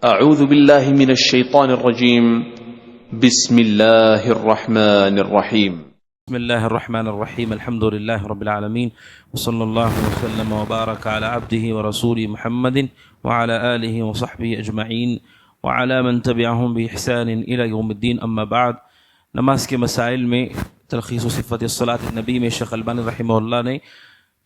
اعوذ باللہ من الشیطان الرجیم بسم اللہ الرحمن الرحیم بسم اللہ الرحمن الرحیم الحمد للہ رب العالمین وصلی اللہ وسلم وبارک علی عبدہ ورسولہ محمد وعلی آلہ وصحبہ اجمعین وعلی من تبعہم بإحسان الی یوم الدین. اما بعد، نماز کے مسائل میں تلخیص و صفت الصلاۃ النبی میں شیخ البانی رحمہ اللہ نے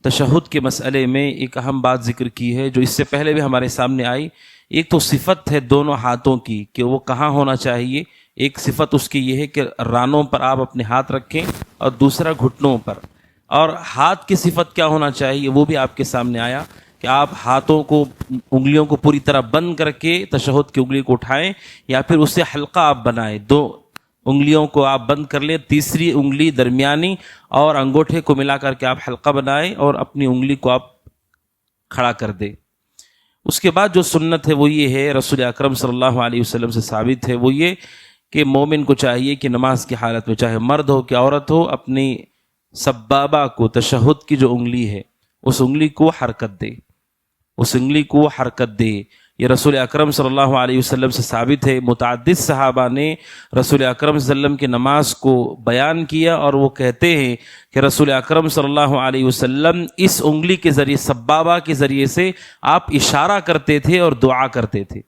تشہد کے مسئلے میں ایک اہم بات ذکر کی ہے جو اس سے پہلے بھی ہمارے سامنے آئی. ایک تو صفت ہے دونوں ہاتھوں کی کہ وہ کہاں ہونا چاہیے. ایک صفت اس کی یہ ہے کہ رانوں پر آپ اپنے ہاتھ رکھیں اور دوسرا گھٹنوں پر. اور ہاتھ کی صفت کیا ہونا چاہیے وہ بھی آپ کے سامنے آیا کہ آپ ہاتھوں کو، انگلیوں کو پوری طرح بند کر کے تشہد کی انگلی کو اٹھائیں یا پھر اس سے حلقہ آپ بنائیں. دو انگلیوں کو آپ بند کر لیں، تیسری انگلی درمیانی اور انگوٹھے کو ملا کر کے آپ حلقہ بنائیں اور اپنی انگلی کو آپ کھڑا کر دیں. اس کے بعد جو سنت ہے وہ یہ ہے، رسول اکرم صلی اللہ علیہ وسلم سے ثابت ہے، وہ یہ کہ مومن کو چاہیے کہ نماز کی حالت میں چاہے مرد ہو کہ عورت ہو اپنی سبابہ کو، تشہد کی جو انگلی ہے اس انگلی کو حرکت دے، اس انگلی کو حرکت دے. یہ رسول اکرم صلی اللہ علیہ وسلم سے ثابت ہے. متعدد صحابہ نے رسول اکرم صلی اللہ علیہ وسلم کی نماز کو بیان کیا اور وہ کہتے ہیں کہ رسول اکرم صلی اللہ علیہ وسلم اس انگلی کے ذریعے، سبابہ کے ذریعے سے آپ اشارہ کرتے تھے اور دعا کرتے تھے.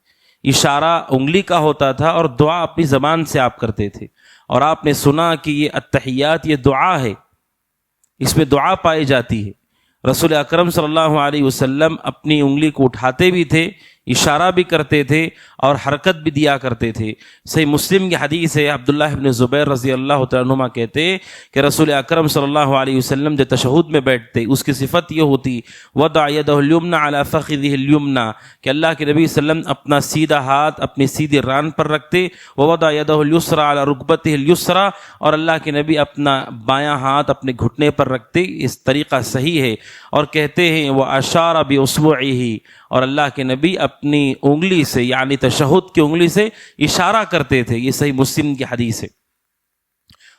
اشارہ انگلی کا ہوتا تھا اور دعا اپنی زبان سے آپ کرتے تھے. اور آپ نے سنا کہ یہ التحیات یہ دعا ہے، اس میں دعا پائی جاتی ہے. رسول اکرم صلی اللہ علیہ وسلم اپنی انگلی کو اٹھاتے بھی تھے، اشارہ بھی کرتے تھے اور حرکت بھی دیا کرتے تھے. صحیح مسلم کی حدیث ہے، عبداللہ بن زبیر رضی اللہ تعالیٰ عنہما کہتے کہ رسول اکرم صلی اللہ علیہ وسلم جو تشہد میں بیٹھتے اس کی صفت یہ ہوتی وضع یدہ الیمنی علی فخذہ الیمنی، کہ اللہ کے نبی صلی اللہ علیہ وسلم اپنا سیدھا ہاتھ اپنی سیدھی ران پر رکھتے، ووضع یدہ الیسری علی رکبتہ الیسری، اور اللہ کے نبی اپنا بایاں ہاتھ اپنے گھٹنے پر رکھتے. اس طریقہ صحیح ہے. اور کہتے ہیں واشار باصبعہ، اور اللہ کے نبی اپنی انگلی سے یعنی تشہد کی انگلی سے اشارہ کرتے تھے. یہ صحیح مسلم کی حدیث ہے.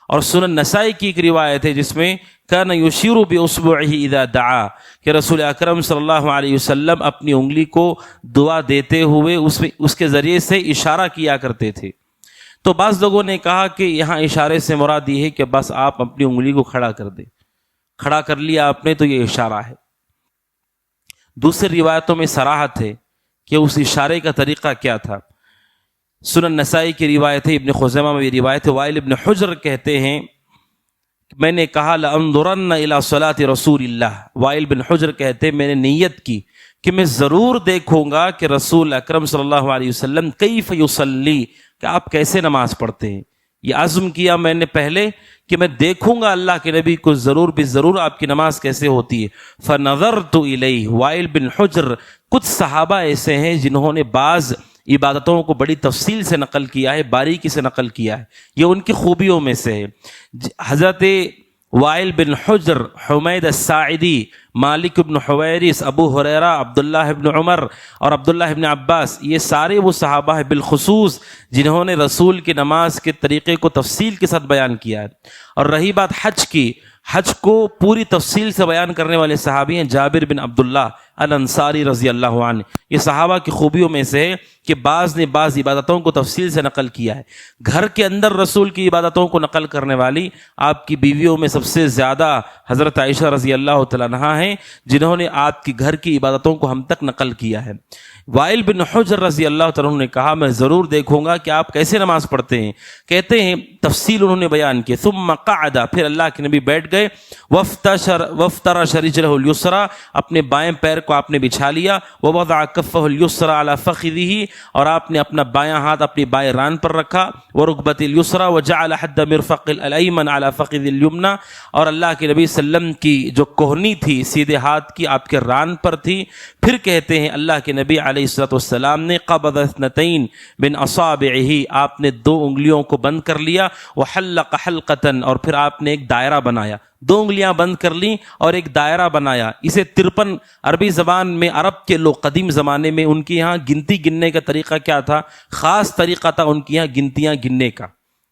اور سنن نسائی کی ایک روایت ہے جس میں کان یشیر باصبعہ اذا دعا، کہ رسول اکرم صلی اللہ علیہ وسلم اپنی انگلی کو دعا دیتے ہوئے اس کے ذریعے سے اشارہ کیا کرتے تھے. تو بعض لوگوں نے کہا کہ یہاں اشارے سے مراد یہ ہے کہ بس آپ اپنی انگلی کو کھڑا کر دیں، کھڑا کر لیا آپ نے تو یہ اشارہ ہے. دوسری روایتوں میں صراحت ہے کہ اس اشارے کا طریقہ کیا تھا. سنن نسائی کی روایت ہے، ابن خزیمہ میں یہ روایت ہے. وائل ابن حجر کہتے ہیں میں نے کہا لانظرن الی صلاۃ رسول اللہ. وائل بن حجر کہتے ہیں میں نے نیت کی کہ میں ضرور دیکھوں گا کہ رسول اکرم صلی اللہ علیہ وسلم کیف یصلی، کہ آپ کیسے نماز پڑھتے ہیں. یہ عزم کیا میں نے پہلے کہ میں دیکھوں گا اللہ کے نبی کو ضرور بھی ضرور آپ کی نماز کیسے ہوتی ہے. فنظرت الیہ. وائل بن حجر، کچھ صحابہ ایسے ہیں جنہوں نے بعض عبادتوں کو بڑی تفصیل سے نقل کیا ہے، باریکی سے نقل کیا ہے، یہ ان کی خوبیوں میں سے ہے. حضرت وائل بن حجر، حمید الساعدی، مالک بن حویرث، ابو ہریرہ، عبداللہ بن عمر اور عبداللہ بن عباس، یہ سارے وہ صحابہ ہیں بالخصوص جنہوں نے رسول کی نماز کے طریقے کو تفصیل کے ساتھ بیان کیا ہے. اور رہی بات حج کی، حج کو پوری تفصیل سے بیان کرنے والے صحابی ہیں جابر بن عبداللہ الانصاری رضی اللہ عنہ. یہ صحابہ کی خوبیوں میں سے ہے کہ بعض نے بعض عبادتوں کو تفصیل سے نقل کیا ہے. گھر کے اندر رسول کی عبادتوں کو نقل کرنے والی آپ کی بیویوں میں سب سے زیادہ حضرت عائشہ رضی اللہ تعالیٰ عنہا ہیں جنہوں نے آپ کی گھر کی عبادتوں کو ہم تک نقل کیا ہے. وائل بن حجر رضی اللہ تعالیٰ عنہ نے کہا میں ضرور دیکھوں گا کہ آپ کیسے نماز پڑھتے ہیں. کہتے ہیں تفصیل انہوں نے بیان کی. ثم قعد، پھر اللہ کے نبی بیٹھ گئے. وافترش رجلہ الیسری، اپنے بائیں پیر کو آپ نے بچھا لیا. ووضع کفہ الیسری علی فخذہ، اور آپ نے اپنا بایاں ہاتھ اپنی بائیں ران پر رکھا. ورکبتہ الیسری وجعل حد مرفق الایمن علی فخذ الیمنی، اور اللہ کے نبی صلی اللہ علیہ وسلم کی جو کوہنی تھی سیدھے ہاتھ کی آپ کے ران پر تھی. پھر کہتے ہیں اللہ کے نبی علیہ الصلوۃ والسلام نے قبض اثنتین من اصابعہ، آپ نے دو انگلیوں کو بند کر لیا. وحلق حلقۃ، اور پھر آپ نے ایک دائرہ بنایا. دو انگلیاں بند کر لیں اور ایک دائرہ بنایا. اسے 53 عربی زبان میں، عرب کے لوگ قدیم زمانے میں ان کے یہاں گنتی گننے کا طریقہ کیا تھا؟ خاص طریقہ تھا ان کے یہاں گنتیاں گننے کا،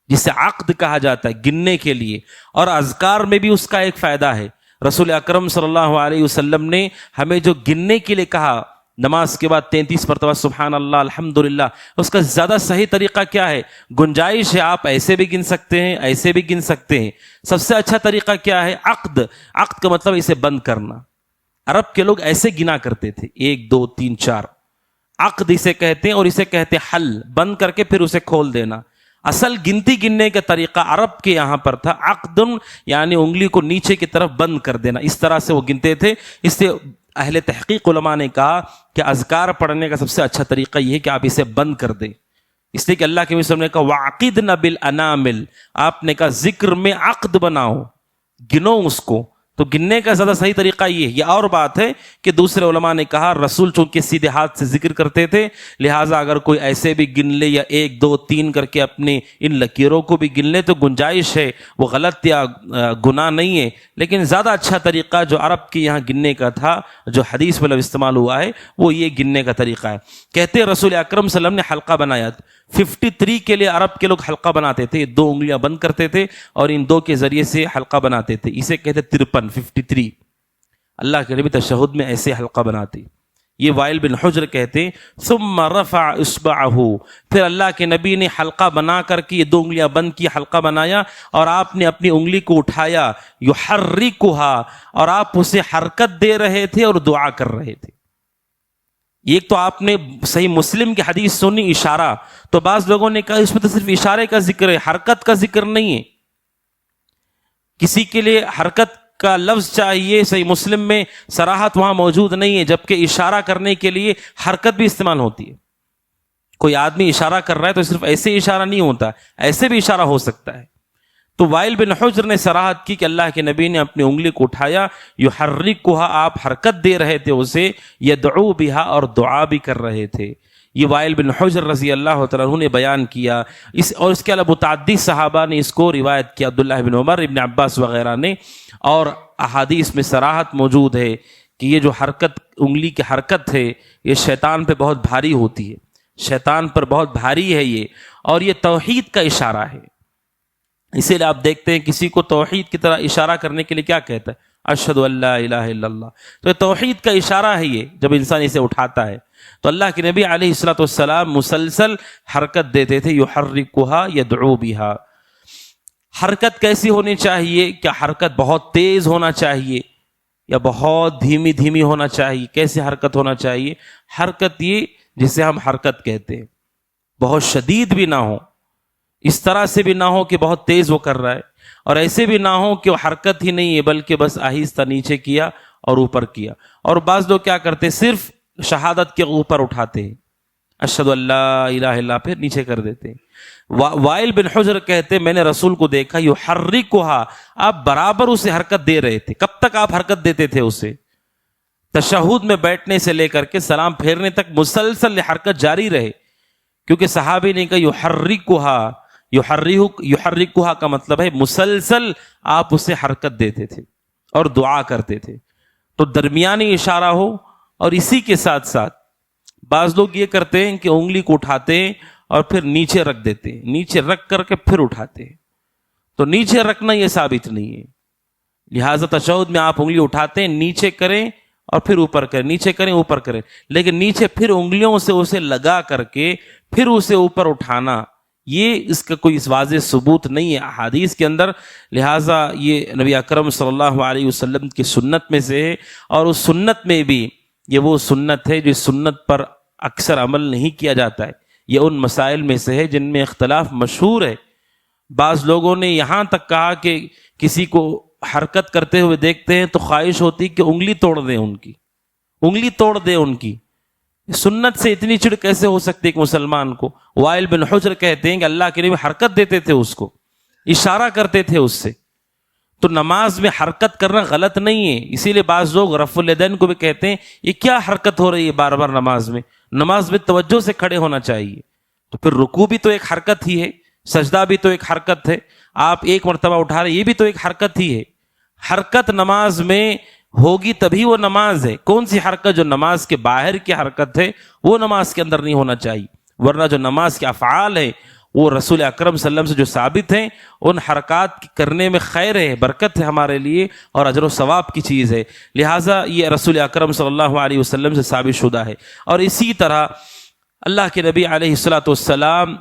جسے عقد کہا جاتا ہے، گننے کے لیے. اور اذکار میں بھی اس کا ایک فائدہ ہے. رسول اکرم صلی اللہ علیہ وسلم نے ہمیں جو گننے کے لیے کہا نماز کے بعد 33 مرتبہ سبحان اللہ الحمدللہ. اس کا زیادہ صحیح طریقہ کیا ہے؟ گنجائش ہے آپ ایسے بھی گن سکتے ہیں، ایسے بھی گن سکتے ہیں. سب سے اچھا طریقہ کیا ہے؟ عقد. عقد کا مطلب اسے بند کرنا. عرب کے لوگ ایسے گنا کرتے تھے 1 2 3 4. عقد اسے کہتے ہیں، اور اسے کہتے ہیں حل، بند کر کے پھر اسے کھول دینا. اصل گنتی گننے کا طریقہ عرب کے یہاں پر تھا عقد، یعنی انگلی کو نیچے کی طرف بند کر دینا. اس طرح سے وہ گنتے تھے. اس سے اہل تحقیق علماء نے کہا کہ اذکار پڑھنے کا سب سے اچھا طریقہ یہ ہے کہ آپ اسے بند کر دیں. اس لیے کہ اللہ کے نبی صلی اللہ علیہ وسلم نے کہا وَعَقِدْنَ بِالْأَنَامِلِ، آپ نے کہا ذکر میں عقد بناؤ، گنو اس کو. تو گننے کا زیادہ صحیح طریقہ یہ ہے. یہ اور بات ہے کہ دوسرے علماء نے کہا رسول چونکہ سیدھے ہاتھ سے ذکر کرتے تھے، لہٰذا اگر کوئی ایسے بھی گن لے یا 1 2 3 کر کے اپنے ان لکیروں کو بھی گن لے تو گنجائش ہے، وہ غلط یا گناہ نہیں ہے. لیکن زیادہ اچھا طریقہ جو عرب کے یہاں گننے کا تھا، جو حدیث میں استعمال ہوا ہے، وہ یہ گننے کا طریقہ ہے. کہتے ہیں رسول اکرم صلی اللہ علیہ وسلم نے حلقہ بنایا. 53 کے لیے عرب کے لوگ حلقہ بناتے تھے، 2 انگلیاں بند کرتے تھے اور ان 2 کے ذریعے سے حلقہ بناتے تھے. اسے کہتے 53. اللہ کے نبی تشہد میں ایسے حلقہ بناتے. یہ وائل بن حجر کہتے ثم رفع اصبعہ، پھر اللہ کے نبی نے حلقہ بنا کر کے یہ 2 انگلیاں بند کی، حلقہ بنایا اور آپ نے اپنی انگلی کو اٹھایا، یحرکھا، اور آپ اسے حرکت دے رہے تھے اور دعا کر رہے تھے. ایک تو آپ نے صحیح مسلم کی حدیث سنی اشارہ، تو بعض لوگوں نے کہا اس میں تو صرف اشارے کا ذکر ہے، حرکت کا ذکر نہیں ہے. کسی کے لیے حرکت کا لفظ چاہیے، صحیح مسلم میں صراحت وہاں موجود نہیں ہے، جبکہ اشارہ کرنے کے لیے حرکت بھی استعمال ہوتی ہے. کوئی آدمی اشارہ کر رہا ہے تو صرف ایسے اشارہ نہیں ہوتا، ایسے بھی اشارہ ہو سکتا ہے. تو وائل بن حجر نے صراحت کی کہ اللہ کے نبی نے اپنی انگلی کو اٹھایا، یحرکھا، آپ حرکت دے رہے تھے اسے، یدعو بہا، اور دعا بھی کر رہے تھے. یہ وائل بن حجر رضی اللہ تعالیٰ عنہ نے بیان کیا. اور اس کے علاوہ متعدد صحابہ نے اس کو روایت کیا، عبداللہ بن عمر، ابن عباس وغیرہ نے. اور احادیث میں صراحت موجود ہے کہ یہ جو حرکت، انگلی کی حرکت ہے، یہ شیطان پہ بہت بھاری ہوتی ہے، شیطان پر بہت بھاری ہے یہ، اور یہ توحید کا اشارہ ہے. اسی لیے آپ دیکھتے ہیں کسی کو توحید کی طرح اشارہ کرنے کے لیے کیا کہتا ہے؟ اشہد ان لا الہ الا اللہ. تو یہ توحید کا اشارہ ہے یہ، جب انسان اسے اٹھاتا ہے. تو اللہ کے نبی علیہ الصلوۃ والسلام مسلسل حرکت دیتے تھے، یحرکھا یدعو بہا. حرکت کیسی ہونی چاہیے؟ کیا حرکت بہت تیز ہونا چاہیے یا بہت دھیمی دھیمی ہونا چاہیے؟ کیسے حرکت ہونا چاہیے؟ حرکت یہ جسے ہم حرکت کہتے ہیں، بہت شدید بھی نہ ہو، اس طرح سے بھی نہ ہو کہ بہت تیز وہ کر رہا ہے، اور ایسے بھی نہ ہو کہ وہ حرکت ہی نہیں ہے بلکہ بس آہستہ نیچے کیا اور اوپر کیا. اور بعض لوگ کیا کرتے ہیں، صرف شہادت کے اوپر اٹھاتے ہیں، اشہد ان لا الہ الا اللہ، پھر نیچے کر دیتے ہیں. وائل بن حجر کہتے میں نے رسول کو دیکھا یحرکھا، آپ برابر اسے حرکت دے رہے تھے. کب تک آپ حرکت دیتے تھے اسے؟ تشہد میں بیٹھنے سے لے کر کے سلام پھیرنے تک مسلسل حرکت جاری رہے. کیونکہ صحابی نے کہا یحرکھا کا مطلب ہے مسلسل آپ اسے حرکت دیتے تھے اور دعا کرتے تھے. تو درمیانی اشارہ ہو، اور اسی کے ساتھ ساتھ بعض لوگ یہ کرتے ہیں کہ انگلی کو اٹھاتے ہیں اور پھر نیچے رکھ دیتے ہیں، نیچے رکھ کر کے پھر اٹھاتے ہیں. تو نیچے رکھنا یہ ثابت نہیں ہے. لہٰذا تشہد میں آپ انگلی اٹھاتے ہیں، نیچے کریں اور پھر اوپر کریں، نیچے کریں اوپر کریں، لیکن نیچے پھر انگلیوں سے اسے لگا کر کے پھر اسے اوپر اٹھانا، یہ اس کا کوئی واضح ثبوت نہیں ہے احادیث کے اندر. لہٰذا یہ نبی اکرم صلی اللہ علیہ وسلم کی سنت میں سے ہے، اور اس سنت میں بھی یہ وہ سنت ہے جو سنت پر اکثر عمل نہیں کیا جاتا ہے. یہ ان مسائل میں سے ہے جن میں اختلاف مشہور ہے. بعض لوگوں نے یہاں تک کہا کہ کسی کو حرکت کرتے ہوئے دیکھتے ہیں تو خواہش ہوتی کہ انگلی توڑ دیں، ان کی انگلی توڑ دیں ان کی. سنت سے اتنی چڑ کیسے ہو سکتی کہ مسلمان کو؟ وائل بن حجر کہتے ہیں کہ اللہ کے نبی حرکت دیتے تھے، اس کو اشارہ کرتے تھے اس سے. تو نماز میں حرکت کرنا غلط نہیں ہے. اسی لیے بعض لوگ رفع الیدین کو بھی کہتے ہیں یہ کیا حرکت ہو رہی ہے بار بار نماز میں؟ نماز میں توجہ سے کھڑے ہونا چاہیے. تو پھر رکوع بھی تو ایک حرکت ہی ہے، سجدہ بھی تو ایک حرکت ہے، آپ ایک مرتبہ اٹھا رہے، یہ بھی تو ایک حرکت ہی ہے. حرکت نماز میں ہوگی تبھی وہ نماز ہے. کون سی حرکت؟ جو نماز کے باہر کی حرکت ہے وہ نماز کے اندر نہیں ہونا چاہیے. ورنہ جو نماز کے افعال ہیں وہ رسول اکرم صلی اللہ علیہ وسلم سے جو ثابت ہیں ان حرکات کرنے میں خیر ہے، برکت ہے ہمارے لیے اور اجر و ثواب کی چیز ہے، لہٰذا یہ رسول اکرم صلی اللہ علیہ وسلم سے ثابت شدہ ہے۔ اور اسی طرح اللہ کے نبی علیہ الصلوۃ والسلام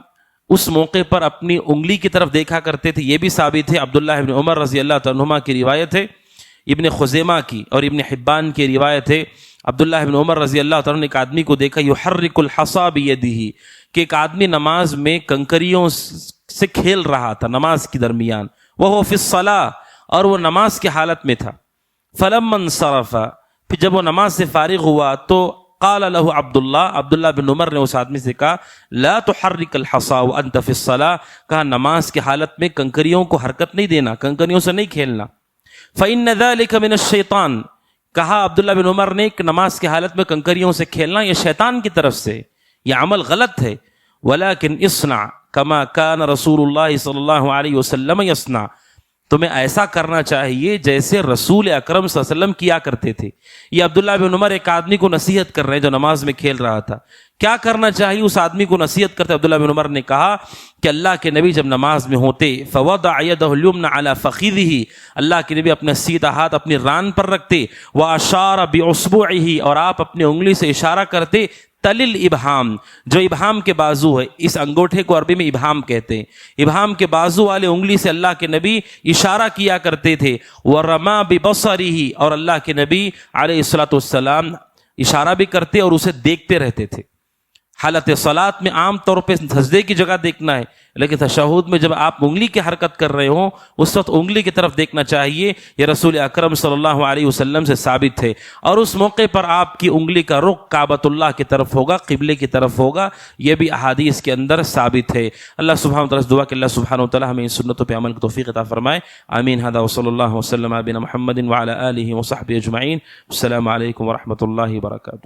اس موقع پر اپنی انگلی کی طرف دیکھا کرتے تھے، یہ بھی ثابت ہے۔ عبداللہ ابن عمر رضی اللہ عنہما کی روایت ہے، ابن خزیمہ کی اور ابن حبان کی روایت ہے، عبداللہ ابن عمر رضی اللہ عنہ نے ایک آدمی کو دیکھا یحرک الحصى بیدہ، کہ ایک آدمی نماز میں کنکریوں سے کھیل رہا تھا نماز کے درمیان، وہو فی الصلاۃ، اور وہ نماز کی حالت میں تھا۔ فلما انصرف، پھر جب وہ نماز سے فارغ ہوا تو قال له عبداللہ بن عمر نے اس آدمی سے کہا لا تحرک الحصى وانت فی الصلاۃ، کہا نماز کی حالت میں کنکریوں کو حرکت نہیں دینا، کنکریوں سے نہیں کھیلنا۔ فإن ذلك من الشیطان، کہا عبداللہ بن عمر نے کہ نماز کی حالت میں کنکریوں سے کھیلنا یہ شیطان کی طرف سے، یہ عمل غلط ہے۔ ولكن اصنع كما كان رسول اللہ صلی اللہ علیہ وسلم یصنع، تمہیں ایسا کرنا چاہیے جیسے رسول اکرم صلی اللہ علیہ وسلم کیا کرتے تھے۔ یہ عبداللہ بن عمر ایک آدمی کو نصیحت کر رہے ہیں جو نماز میں کھیل رہا تھا، کیا کرنا چاہیے اس آدمی کو نصیحت کرتے عبداللہ بن عمر نے کہا کہ اللہ کے نبی جب نماز میں ہوتے فوضع يده اليمنى على فخذه، اللہ کے نبی اپنا سیدھا ہاتھ اپنی ران پر رکھتے، واشار باصبعه، اور آپ اپنی انگلی سے اشارہ کرتے، تل الابہام، جو ابہام کے بازو ہے، اس انگوٹھے کو عربی میں ابہام کہتے ہیں، ابہام کے بازو والے انگلی سے اللہ کے نبی اشارہ کیا کرتے تھے، ورما ببصره، اور اللہ کے نبی علیہ الصلوۃ والسلام اشارہ بھی کرتے اور اسے دیکھتے رہتے تھے۔ حالت صلاۃ میں عام طور پہ سجدے کی جگہ دیکھنا ہے، لیکن تشہد میں جب آپ انگلی کی حرکت کر رہے ہوں اس وقت انگلی کی طرف دیکھنا چاہیے، یہ رسول اکرم صلی اللہ علیہ وسلم سے ثابت ہے۔ اور اس موقع پر آپ کی انگلی کا رخ کعبۃ اللہ کی طرف ہوگا، قبلے کی طرف ہوگا، یہ بھی احادیث کے اندر ثابت ہے۔ اللہ سبحانہ وتعالی سے دعا کہ اللہ سبحانہ وتعالی ہمیں ان سنتوں پہ عمل کی توفیق عطا فرمائے، آمین۔ ھذا وصلی اللہ وسلم علی نبینا محمد وعلی آلہ وصحبہ اجمعین۔ السلام علیکم ورحمۃ اللہ وبرکاتہ۔